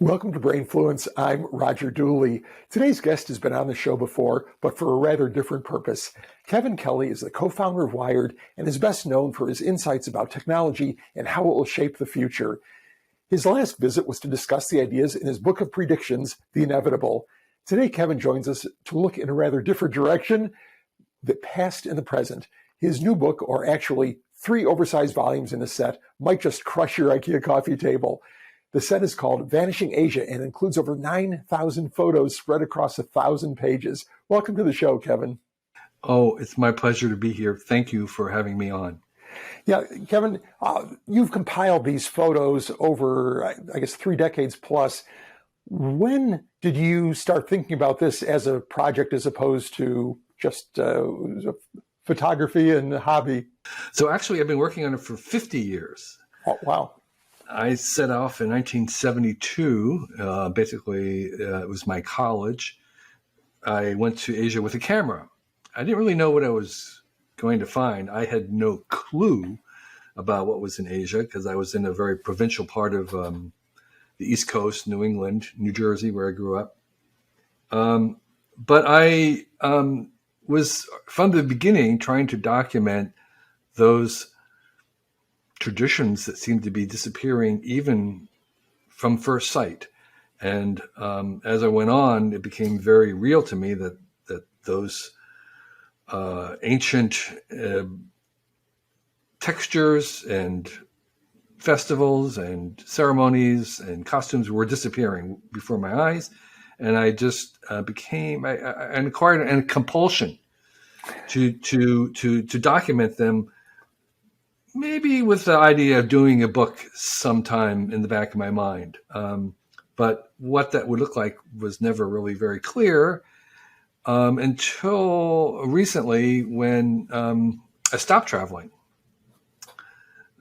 Welcome to Brainfluence. I'm Roger Dooley. Today's guest has been on the show before, but for a rather different purpose. Kevin Kelly is the co-founder of Wired and is best known for his insights about technology and how it will shape the future. His last visit was to discuss the ideas in his book of predictions, The Inevitable. Today, Kevin joins us to look in a rather different direction, the past and the present. His new book, or actually 3 oversized volumes in a set, might just crush your IKEA coffee table. The set is called Vanishing Asia and includes over 9,000 photos spread across 1,000 pages. Welcome to the show, Kevin. Oh, it's my pleasure to be here. Thank you for having me on. Yeah, Kevin, you've compiled these photos over, I guess, 3 decades plus. When did you start thinking about this as a project as opposed to just photography and hobby? So actually, I've been working on it for 50 years. Oh, wow. I set off in 1972. It was my college. I went to Asia with a camera. I didn't really know what I was going to find. I had no clue about what was in Asia because I was in a very provincial part of the East Coast, New England, New Jersey, where I grew up. But I was from the beginning trying to document those traditions that seemed to be disappearing even from first sight. And as I went on, it became very real to me that those ancient textures and festivals and ceremonies and costumes were disappearing before my eyes. And I just acquired a compulsion to document them, maybe with the idea of doing a book sometime in the back of my mind. But what that would look like was never really very clear until recently when I stopped traveling.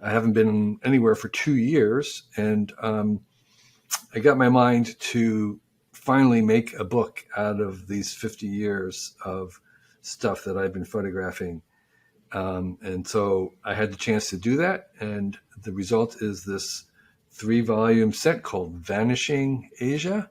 I haven't been anywhere for 2 years, and I got my mind to finally make a book out of these 50 years of stuff that I've been photographing. And so I had the chance to do that. And the result is this 3-volume set called Vanishing Asia,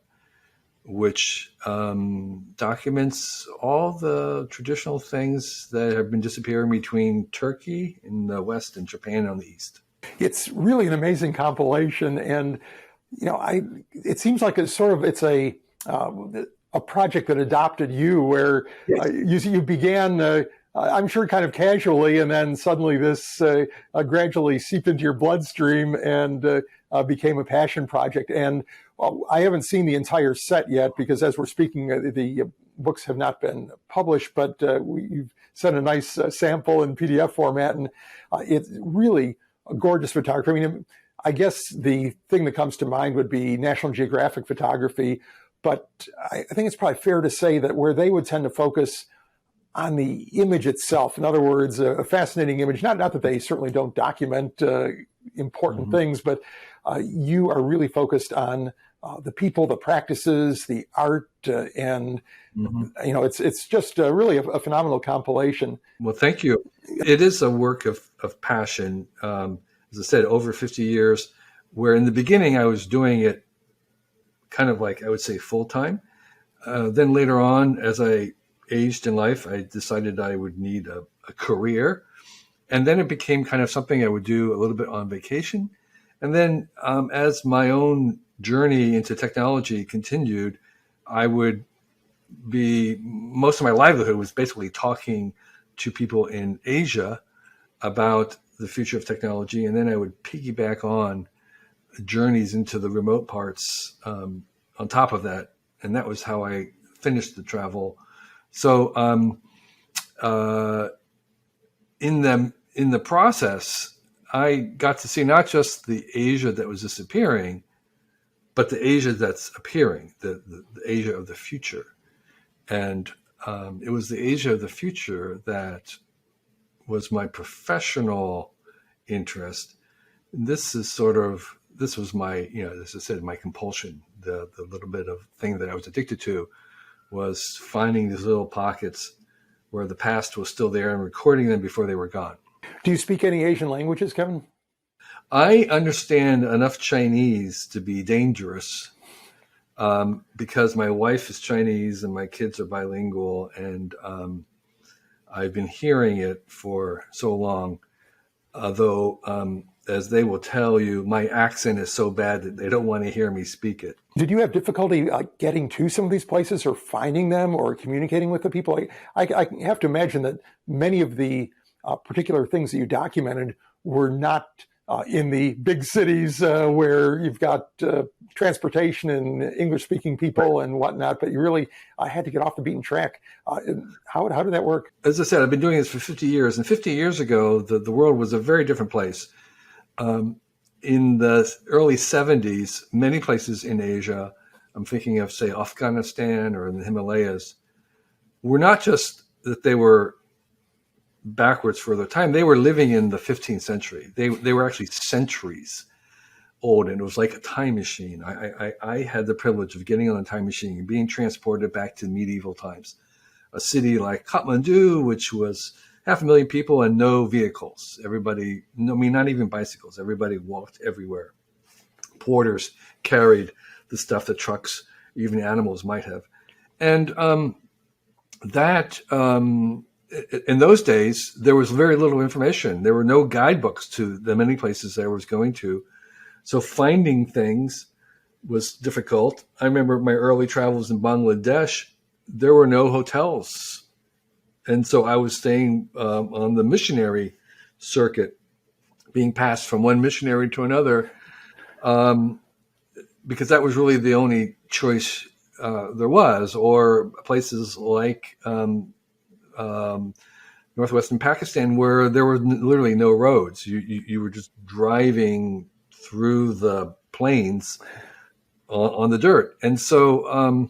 which documents all the traditional things that have been disappearing between Turkey in the West and Japan on the East. It's really an amazing compilation. And, it seems like it's a project that adopted you where you began I'm sure kind of casually, and then suddenly this gradually seeped into your bloodstream and became a passion project. And I haven't seen the entire set yet because as we're speaking, the books have not been published, but you've sent a nice sample in PDF format, and it's really a gorgeous photography. I mean, I guess the thing that comes to mind would be National Geographic photography, but I think it's probably fair to say that where they would tend to focus on the image itself. In other words, a fascinating image, not that they certainly don't document important things, but you are really focused on the people, the practices, the art, and it's just really a phenomenal compilation. Well, thank you. It is a work of passion. As I said, over 50 years, where in the beginning I was doing it kind of like, I would say, full-time. Then later on, as I aged in life, I decided I would need a career. And then it became kind of something I would do a little bit on vacation. And then as my own journey into technology continued, most of my livelihood was basically talking to people in Asia about the future of technology. And then I would piggyback on journeys into the remote parts on top of that. And that was how I finished the travel. So in the process, I got to see not just the Asia that was disappearing, but the Asia that's appearing, the Asia of the future. And it was the Asia of the future that was my professional interest. This was my, as I said, my compulsion, the little bit of thing that I was addicted to was finding these little pockets where the past was still there and recording them before they were gone. Do you speak any Asian languages, Kevin? I understand enough Chinese to be dangerous because my wife is Chinese and my kids are bilingual, and I've been hearing it for so long. Although, as they will tell you, my accent is so bad that they don't want to hear me speak it. Did you have difficulty getting to some of these places or finding them or communicating with the people? I have to imagine that many of the particular things that you documented were not in the big cities where you've got transportation and English-speaking people and whatnot, but you really had to get off the beaten track. How did that work? As I said, I've been doing this for 50 years, and 50 years ago, the world was a very different place. In the early 70s, many places in Asia, I'm thinking of, say, Afghanistan or in the Himalayas, were not just that they were backwards for their time. They were living in the 15th century. They were actually centuries old, and it was like a time machine. I had the privilege of getting on a time machine and being transported back to medieval times. A city like Kathmandu, which was 500,000 people and no vehicles. Everybody, not even bicycles. Everybody walked everywhere. Porters carried the stuff that trucks, even animals might have. And in those days, there was very little information. There were no guidebooks to the many places I was going to. So finding things was difficult. I remember my early travels in Bangladesh, there were no hotels. And so I was staying on the missionary circuit, being passed from one missionary to another, because that was really the only choice there was, or places like northwestern Pakistan, where there were literally no roads. You were just driving through the plains on the dirt. And so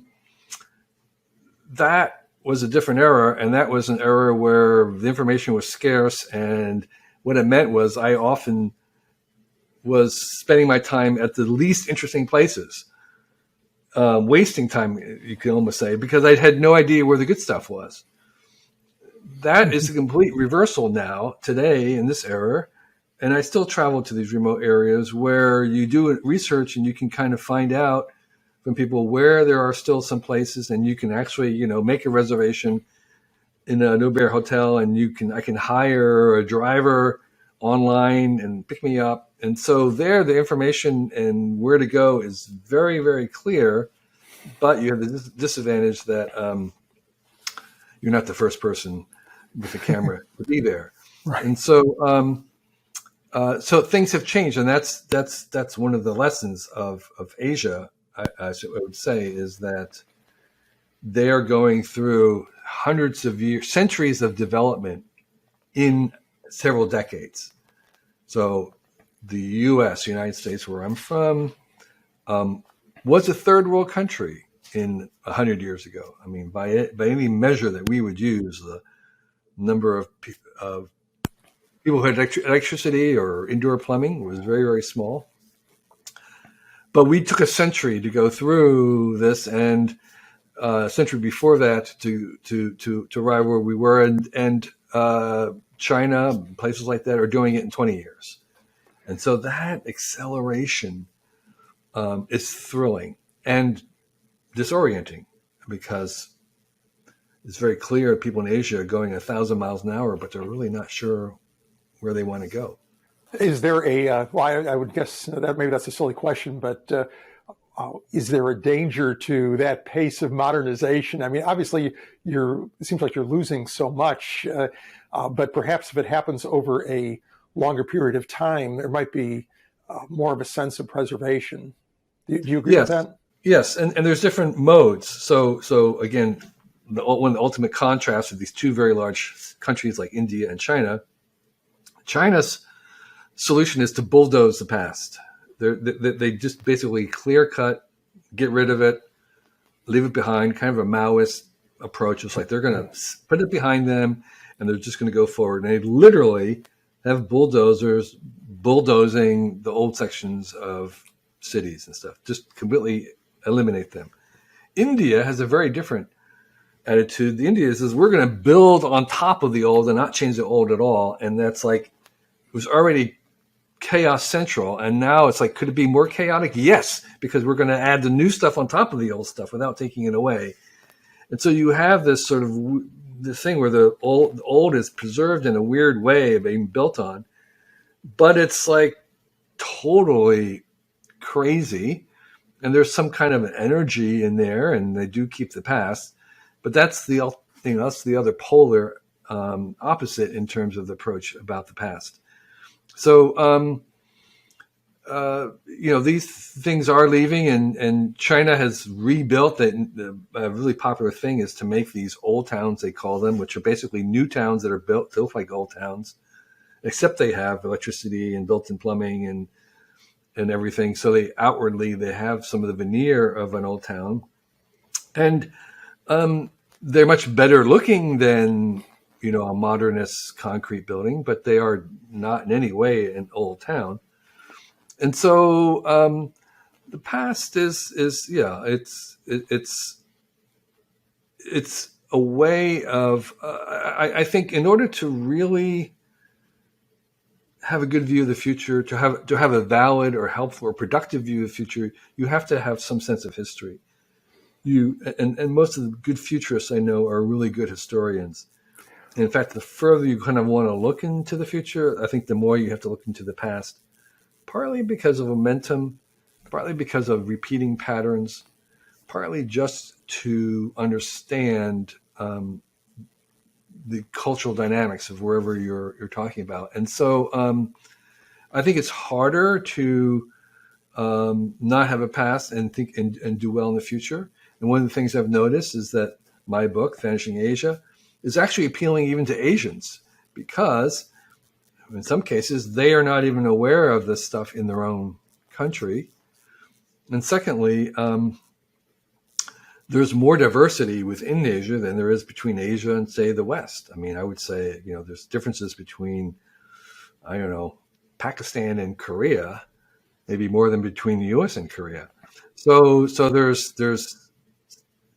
that was a different era, and that was an era where the information was scarce, and what it meant was I often was spending my time at the least interesting places, wasting time, you can almost say, because I had no idea where the good stuff was. That is a complete reversal now, today, in this era, and I still travel to these remote areas where you do research and you can kind of find out from people where there are still some places, and you can actually, make a reservation in a Newbear hotel, and I can hire a driver online and pick me up. And so there, the information and where to go is very, very clear, but you have the disadvantage that you're not the first person with a camera to be there. Right. And so, so things have changed, and that's one of the lessons of Asia. I would say is that they are going through hundreds of years, centuries of development in several decades. So the U.S., United States, where I'm from, was a third world country in 100 years ago. I mean, by any measure that we would use, the number of people who had electricity or indoor plumbing was very, very small. But we took a century to go through this, and a century before that to arrive where we were, and China, places like that, are doing it in 20 years. And so that acceleration is thrilling and disorienting, because it's very clear people in Asia are going 1,000 miles an hour, but they're really not sure where they want to go. Is there I would guess that maybe that's a silly question, but is there a danger to that pace of modernization? I mean, obviously, it seems like you're losing so much, but perhaps if it happens over a longer period of time, there might be more of a sense of preservation. Do you agree with that? Yes, and there's different modes. So again, one of the ultimate contrasts of these two very large countries like India and China, China's solution is to bulldoze the past. They just basically clear cut, get rid of it, leave it behind, kind of a Maoist approach. It's like they're going to put it behind them and they're just going to go forward. And they literally have bulldozers bulldozing the old sections of cities and stuff, just completely eliminate them. India has a very different attitude. The India says we're going to build on top of the old and not change the old at all. And that's like, it was already chaos central, and now it's like, could it be more chaotic? Yes, because we're going to add the new stuff on top of the old stuff without taking it away. And so you have this sort of the thing where the old is preserved in a weird way of being built on, but it's like totally crazy, and there's some kind of an energy in there, and they do keep the past, but that's the that's the other polar opposite in terms of the approach about the past. So these things are leaving, and China has rebuilt it. A really popular thing is to make these old towns, they call them, which are basically new towns that are built like old towns, except they have electricity and built-in plumbing and everything. So they have some of the veneer of an old town, and they're much better looking than a modernist concrete building, but they are not in any way an old town. And so the past is it's a way of I think in order to really have a good view of the future, to have a valid or helpful or productive view of the future, you have to have some sense of history. And most of the good futurists I know are really good historians. And in fact, the further you kind of want to look into the future, I think the more you have to look into the past, partly because of momentum, partly because of repeating patterns, partly just to understand the cultural dynamics of wherever you're talking about. And so I think it's harder to not have a past and think and do well in the future. And one of the things I've noticed is that my book, Vanishing Asia, is actually appealing even to Asians, because in some cases they are not even aware of this stuff in their own country. And secondly, there's more diversity within Asia than there is between Asia and, say, the West. I mean, I would say, there's differences between, I don't know, Pakistan and Korea, maybe more than between the U.S. and Korea. So there's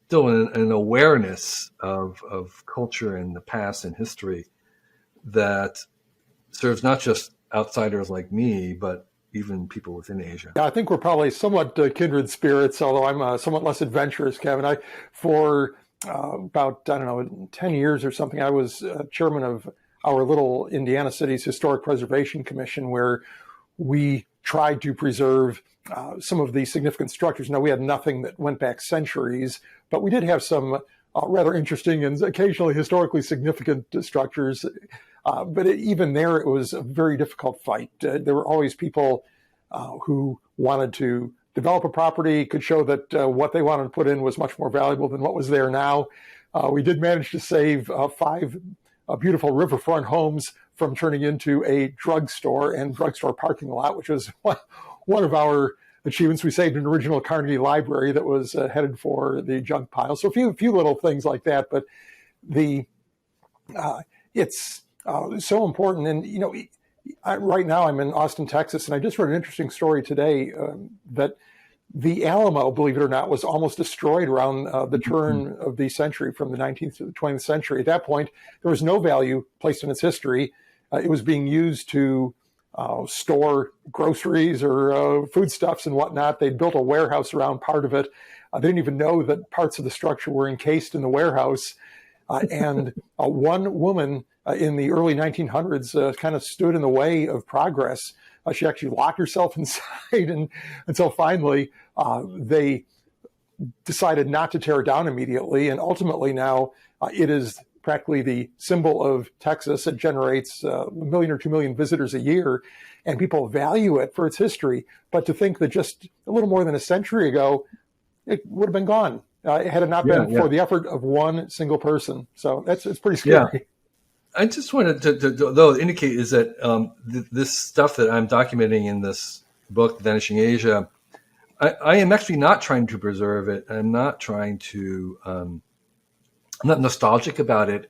still an awareness of culture and the past and history that serves not just outsiders like me, but even people within Asia. Yeah, I think we're probably somewhat kindred spirits, although I'm somewhat less adventurous, Kevin. For about, 10 years or something, I was chairman of our little Indiana City's Historic Preservation Commission, where we tried to preserve some of the significant structures. Now, we had nothing that went back centuries, but we did have some rather interesting and occasionally historically significant structures. But even there, it was a very difficult fight. There were always people who wanted to develop a property, could show that what they wanted to put in was much more valuable than what was there now. We did manage to save 5 beautiful riverfront homes from turning into a drugstore and drugstore parking lot, which was one of our achievements. We saved an original Carnegie Library that was headed for the junk pile. So a few little things like that, but it's so important. And right now I'm in Austin, Texas, and I just read an interesting story today that the Alamo, believe it or not, was almost destroyed around the turn of the century, from the 19th to the 20th century. At that point, there was no value placed in its history. It was being used to store groceries or foodstuffs and whatnot. They'd built a warehouse around part of it. They didn't even know that parts of the structure were encased in the warehouse. And one woman in the early 1900s kind of stood in the way of progress. She actually locked herself inside until finally they decided not to tear it down immediately. And ultimately now it is practically the symbol of Texas. It generates 1 million or 2 million visitors a year, and people value it for its history. But to think that just a little more than a century ago, it would have been gone had it not been for the effort of one single person. So it's pretty scary. Yeah. I just wanted to though indicate is that this stuff that I'm documenting in this book, Vanishing Asia, I am actually not trying to preserve it. I'm not trying to. I'm not nostalgic about it.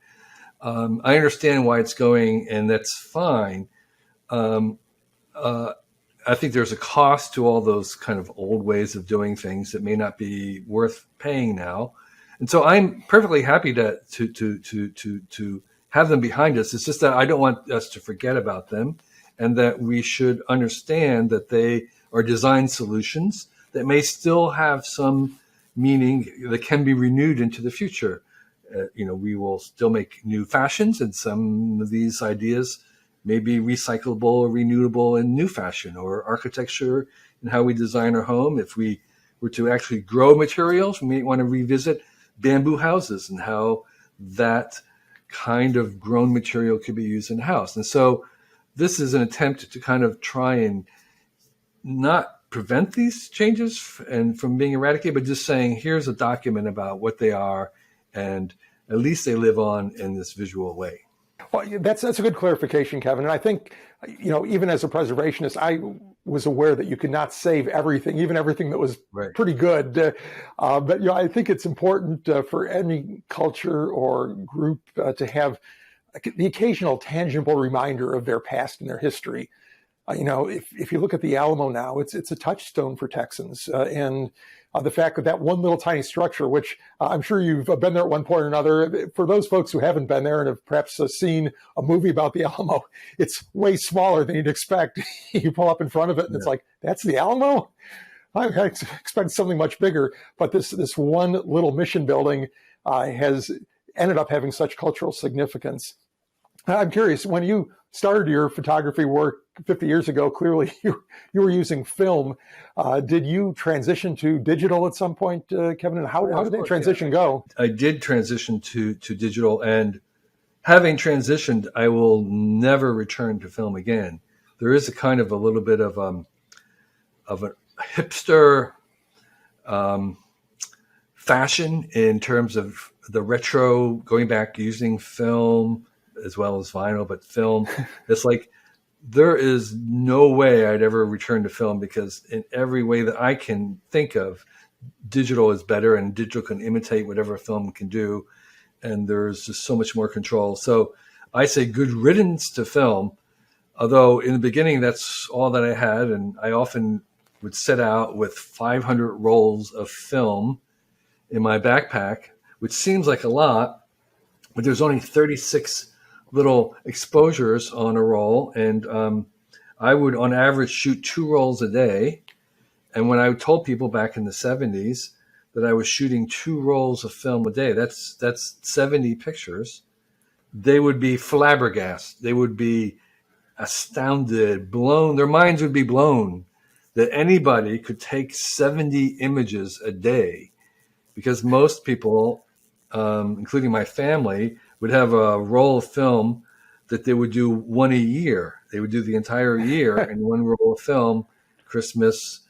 I understand why it's going, and that's fine. I think there's a cost to all those kind of old ways of doing things that may not be worth paying now, and so I'm perfectly happy to have them behind us. It's just that I don't want us to forget about them, and that we should understand that they are design solutions that may still have some meaning that can be renewed into the future. We will still make new fashions, and some of these ideas may be recyclable or renewable in new fashion, or architecture and how we design our home. If we were to actually grow materials, we may want to revisit bamboo houses and how that kind of grown material could be used in the house. And so this is an attempt to kind of try and not prevent these changes and from being eradicated, but just saying, here's a document about what they are, and at least they live on in this visual way. Well, that's a good clarification, Kevin. And I think, even as a preservationist, I was aware that you could not save everything, even everything that was Right. pretty good. But I think it's important for any culture or group to have the occasional tangible reminder of their past and their history. If you look at the Alamo now, it's a touchstone for Texans, and the fact that one little tiny structure, which I'm sure you've been there at one point or another, for those folks who haven't been there and have perhaps seen a movie about the Alamo, it's way smaller than you'd expect. You pull up in front of it and It's like, that's the Alamo? I expect something much bigger. But this one little mission building has ended up having such cultural significance. I'm curious, when you started your photography work 50 years ago, clearly you were using film. Did you transition to digital at some point, Kevin? And how did that transition go? I did transition to digital, and having transitioned, I will never return to film again. There is a kind of a little bit of a hipster fashion in terms of the retro, going back using film as well as vinyl, but film. It's like there is no way I'd ever return to film, because in every way that I can think of, digital is better, and digital can imitate whatever film can do. And there's just so much more control. So I say good riddance to film, although in the beginning, that's all that I had. And I often would set out with 500 rolls of film in my backpack, which seems like a lot, but there's only 36 little exposures on a roll. And I would, on average, shoot 2 rolls a day. And when I told people back in the 70s that I was shooting 2 rolls of film a day, that's 70 pictures, they would be flabbergasted. They would be astounded, blown. Their minds would be blown that anybody could take 70 images a day, because most people, including my family, would have a roll of film that they would do one a year. They would do the entire year in one roll of film, Christmas,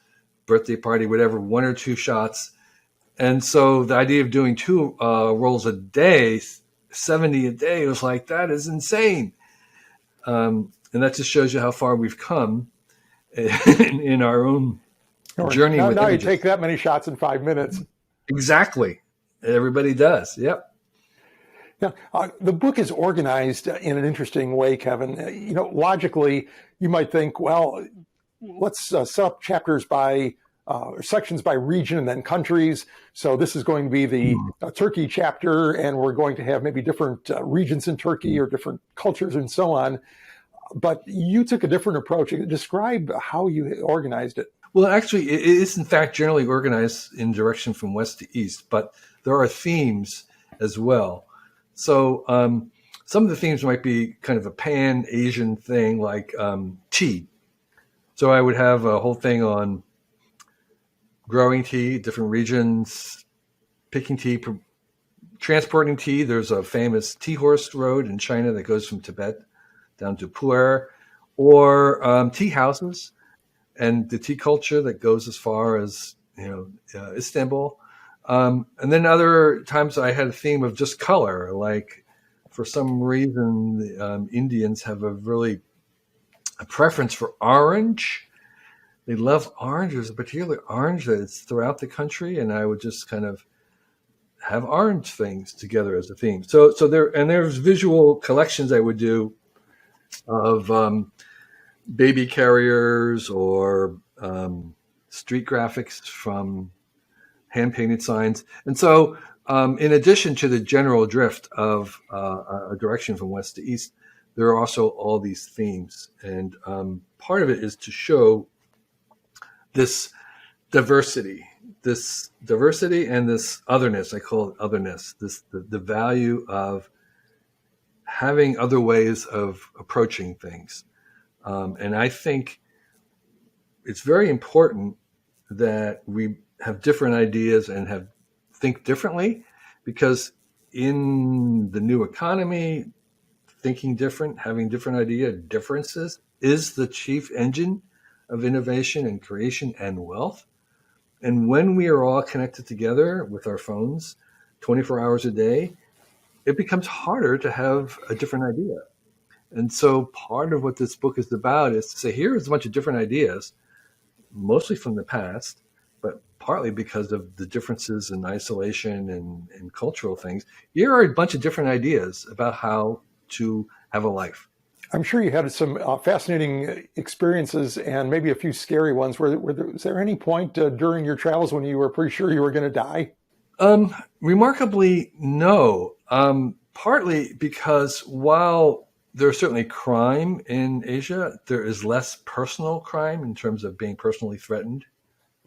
birthday party, whatever, 1 or 2 shots. And so the idea of doing 2 rolls a day, 70 a day, was like, that is insane. And that just shows you how far we've come in our own journey with now images. You take that many shots in 5 minutes. Exactly. Everybody does. Yep. Yeah, the book is organized in an interesting way, Kevin. Logically, you might think, well, let's set up chapters by or sections by region and then countries. So this is going to be the Turkey chapter, and we're going to have maybe different regions in Turkey or different cultures and so on. But you took a different approach. Describe how you organized it. Well, actually, it is in fact generally organized in direction from west to east, but there are themes as well. So some of the themes might be kind of a pan-Asian thing, like tea. So I would have a whole thing on growing tea, different regions, picking tea, transporting tea. There's a famous tea horse road in China that goes from Tibet down to Pu'er, or tea houses and the tea culture that goes as far as Istanbul. And then other times I had a theme of just color, like for some reason the Indians have a preference for orange. They love orange. There's a particular orange that's throughout the country, and I would just kind of have orange things together as a theme. So there's visual collections I would do of baby carriers or street graphics from hand-painted signs. And so in addition to the general drift of a direction from west to east, there are also all these themes. And part of it is to show this diversity and this otherness. I call it otherness, the value of having other ways of approaching things. And I think it's very important that we have different ideas and think differently, because in the new economy, thinking different, having different differences is the chief engine of innovation and creation and wealth. And when we are all connected together with our phones 24 hours a day, it becomes harder to have a different idea. And so part of what this book is about is to say, here's a bunch of different ideas, mostly from the past, but partly because of the differences in isolation and cultural things. Here are a bunch of different ideas about how to have a life. I'm sure you had some fascinating experiences and maybe a few scary ones. Was there any point during your travels when you were pretty sure you were going to die? Remarkably, no. Partly because while there's certainly crime in Asia, there is less personal crime in terms of being personally threatened.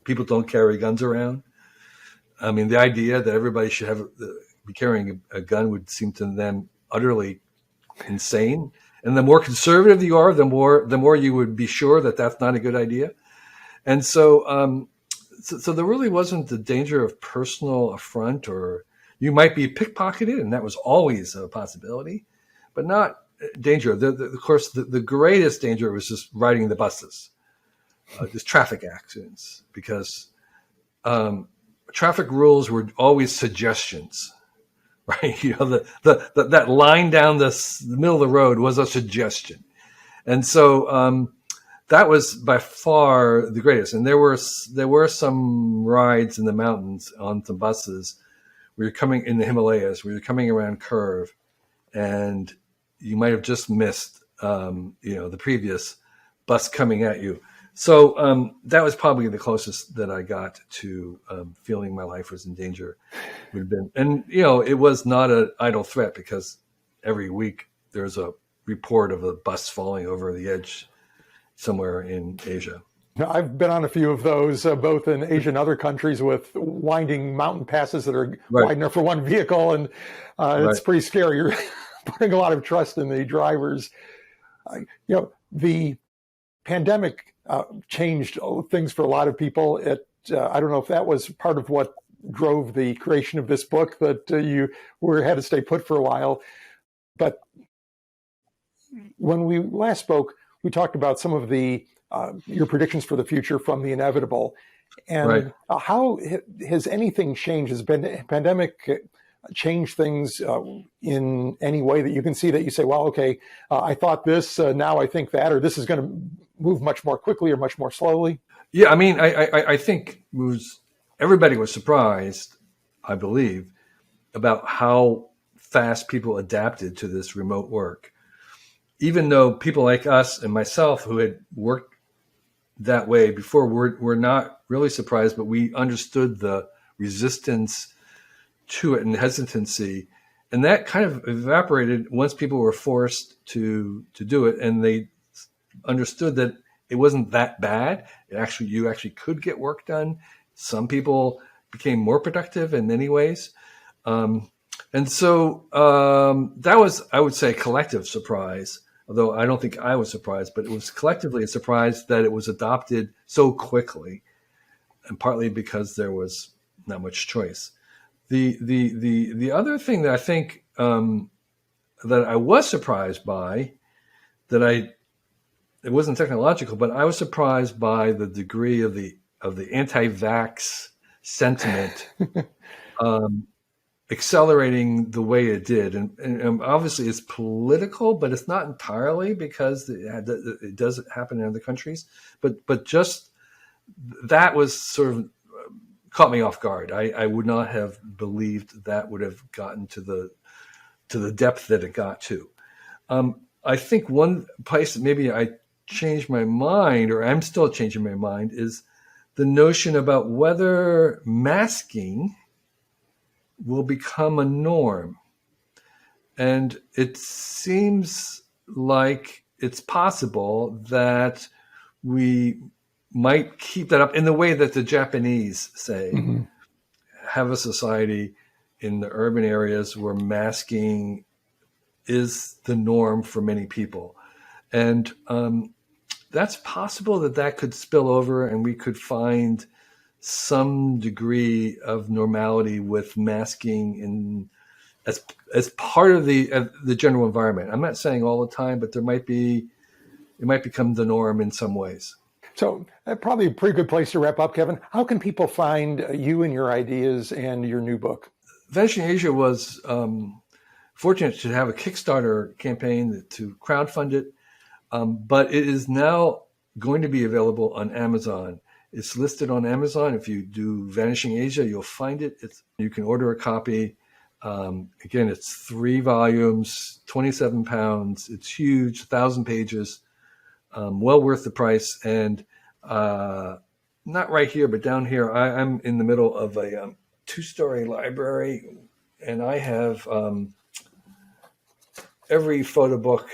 People don't carry guns around. I mean, the idea that everybody should be carrying a gun would seem to them utterly insane. And the more conservative you are, the more you would be sure that that's not a good idea. And so, so there really wasn't the danger of personal affront, or you might be pickpocketed, and that was always a possibility, but not danger. Of course, the greatest danger was just riding the buses, just traffic accidents, because traffic rules were always suggestions. Right, that line down the middle of the road was a suggestion, and so that was by far the greatest. And there were some rides in the mountains on some buses. We were coming in the Himalayas. We were coming around curve, and you might have just missed the previous bus coming at you. So that was probably the closest that I got to feeling my life was in danger. Would have been, and it was not an idle threat, because every week there's a report of a bus falling over the edge somewhere in Asia. I've been on a few of those, both in Asia and other countries, with winding mountain passes that are wide enough for one vehicle, and it's pretty scary. You're putting a lot of trust in the drivers. The pandemic changed things for a lot of people. I don't know if that was part of what drove the creation of this book, that you had to stay put for a while. But when we last spoke, we talked about some of your predictions for the future from The Inevitable. And how has anything changed? Has the pandemic changed things in any way that you can see, that you say, well, okay, I thought this, now I think that, or this is going to move much more quickly or much more slowly? Yeah, I mean, I think everybody was surprised, I believe, about how fast people adapted to this remote work. Even though people like us and myself who had worked that way before, we're not really surprised, but we understood the resistance to it and hesitancy. And that kind of evaporated once people were forced to do it, and they understood that it wasn't that bad. You actually could get work done. Some people became more productive in many ways. And so that was, I would say, a collective surprise, although I don't think I was surprised, but it was collectively a surprise that it was adopted so quickly, and partly because there was not much choice. The other thing that I think that I was surprised by, it wasn't technological, but I was surprised by the degree of the anti-vax sentiment accelerating the way it did. And obviously it's political, but it's not entirely, because it does happen in other countries. But just that was sort of caught me off guard. I would not have believed that would have gotten to the depth that it got to. I think one place that maybe I changed my mind, or I'm still changing my mind, is the notion about whether masking will become a norm. And it seems like it's possible that we might keep that up in the way that the Japanese say, Mm-hmm. have a society in the urban areas where masking is the norm for many people. And that's possible that could spill over and we could find some degree of normality with masking in as part of the general environment. I'm not saying all the time, but it might become the norm in some ways. So probably a pretty good place to wrap up, Kevin. How can people find you and your ideas and your new book? Vanishing Asia was fortunate to have a Kickstarter campaign to crowdfund it, but it is now going to be available on Amazon. It's listed on Amazon. If you do Vanishing Asia, you'll find it. You can order a copy. Again, it's 3 volumes, 27 pounds. It's huge, 1,000 pages. Well worth the price. And not right here, but down here, I'm in the middle of a 2-story library, and I have every photo book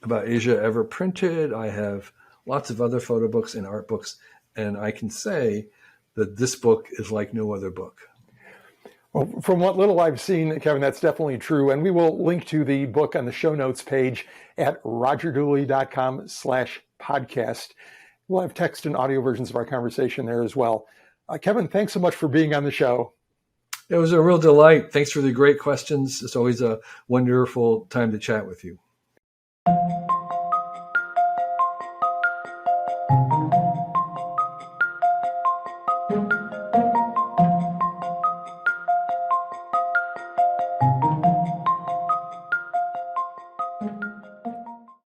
about Asia ever printed. I have lots of other photo books and art books, and I can say that this book is like no other book. Well, from what little I've seen, Kevin, that's definitely true. And we will link to the book on the show notes page at rogerdooley.com/podcast. We'll have text and audio versions of our conversation there as well. Kevin, thanks so much for being on the show. It was a real delight. Thanks for the great questions. It's always a wonderful time to chat with you.